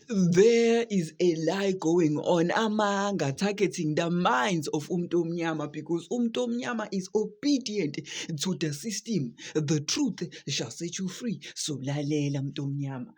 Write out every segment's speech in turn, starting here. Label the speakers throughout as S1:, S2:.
S1: There is a lie going on, amanga, targeting the minds of Umtomnyama because Umtomnyama is obedient to the system. The truth shall set you free. So lalela Mtomnyama.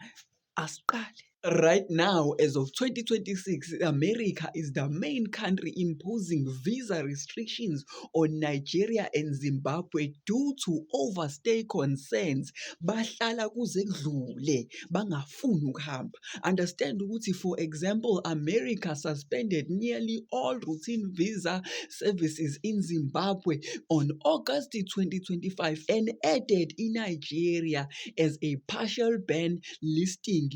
S1: Asqale. Right now, as of 2026, America is the main country imposing visa restrictions on Nigeria and Zimbabwe due to overstay concerns. Bahlala kuze kudlule, bangafuni ukuhamba. Understand ukuthi, for example, America suspended nearly all routine visa services in Zimbabwe on August 2025 and added in Nigeria as a partial ban listing.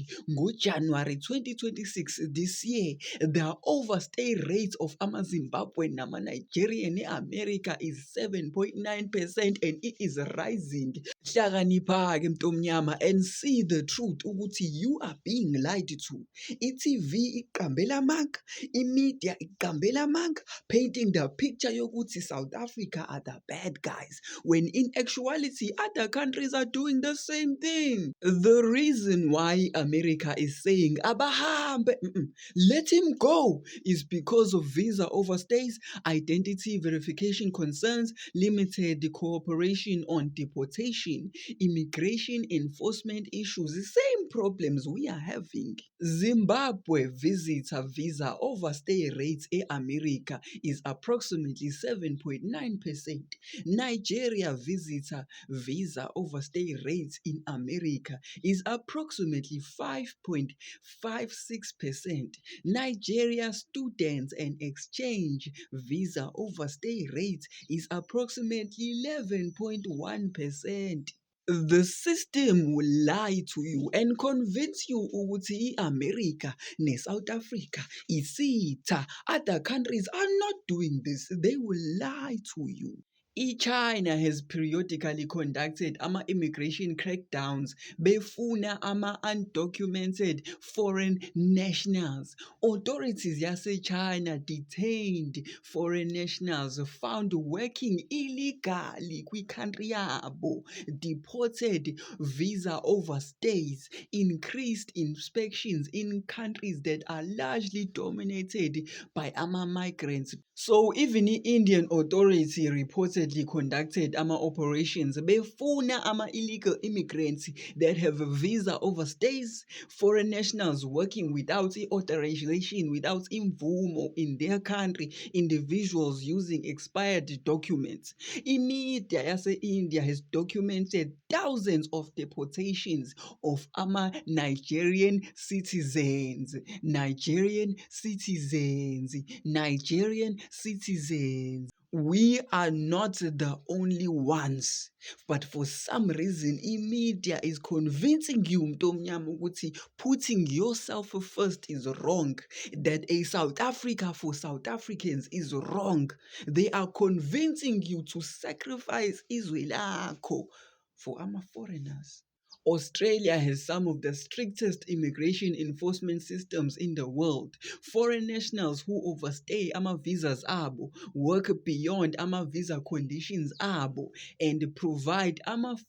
S1: January 2026 this year, the overstay rate of Zimbabwe and Nigerian America is 7.9% and it is rising. Hlakanipha-ke Mtomnyama and see the truth ukuthi you are being lied to. I-TV iqambela amanga, i-media iqambela amanga, painting the picture yokuthi South Africa are the bad guys, when in actuality other countries are doing the same thing. The reason why America is saying abahambe, let him go, is because of visa overstays, identity verification concerns, limited cooperation on deportation, immigration enforcement issues, the same problems we are having. Zimbabwe visitor visa overstay rates in America is approximately 7.9%. Nigeria visitor visa overstay rates in America is approximately 5.56%. Nigeria students and exchange visa overstay rates is approximately 11.1%. The system will lie to you and convince you ukuthi America ne South Africa isitha. Other countries are not doing this. They will lie to you. China has periodically conducted immigration crackdowns befuna undocumented foreign nationals. Authorities yase-China detained foreign nationals found working illegally kwi-country yabo, deported visa overstays, increased inspections in countries that are largely dominated by migrants. So even the Indian authority reportedly conducted operations befuna illegal immigrants that have visa overstays, foreign nationals working without authorization, without imvumo in their country, individuals using expired documents. Media yase-India has documented thousands of deportations of Nigerian citizens. We are not the only ones, but for some reason, media is convincing you, Mtomnyama, ukuthi putting yourself first is wrong, that a South Africa for South Africans is wrong. They are convincing you to sacrifice izwe lakho for foreigners. Australia has some of the strictest immigration enforcement systems in the world. Foreign nationals who overstay visas abo, work beyond visa conditions abo, and provide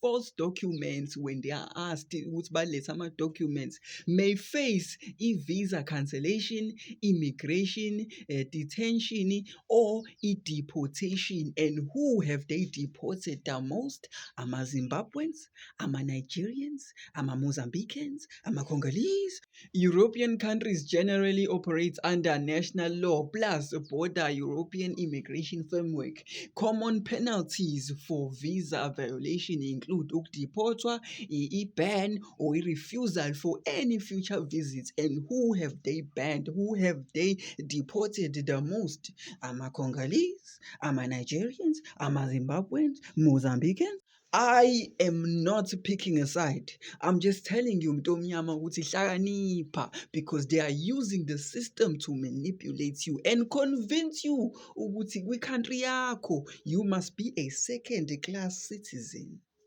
S1: false documents when they are asked ukuthi balethe documents, may face visa cancellation, immigration detention, or deportation. And who have they deported the most? Zimbabweans, Nigerians, Mozambicans, Congolese. European countries generally operate under national law plus border European immigration framework. Common penalties for visa violation include deportwa, ban, or refusal for any future visits. And who have they banned? Who have they deported the most? Congolese, Nigerians, Zimbabweans, Mozambicans. I am not picking a side. I'm just telling you, Mtomnyama, ukuthi hlakanipha, because they are using the system to manipulate you and convince you ukuthi kwi-country yakho you must be a second-class citizen.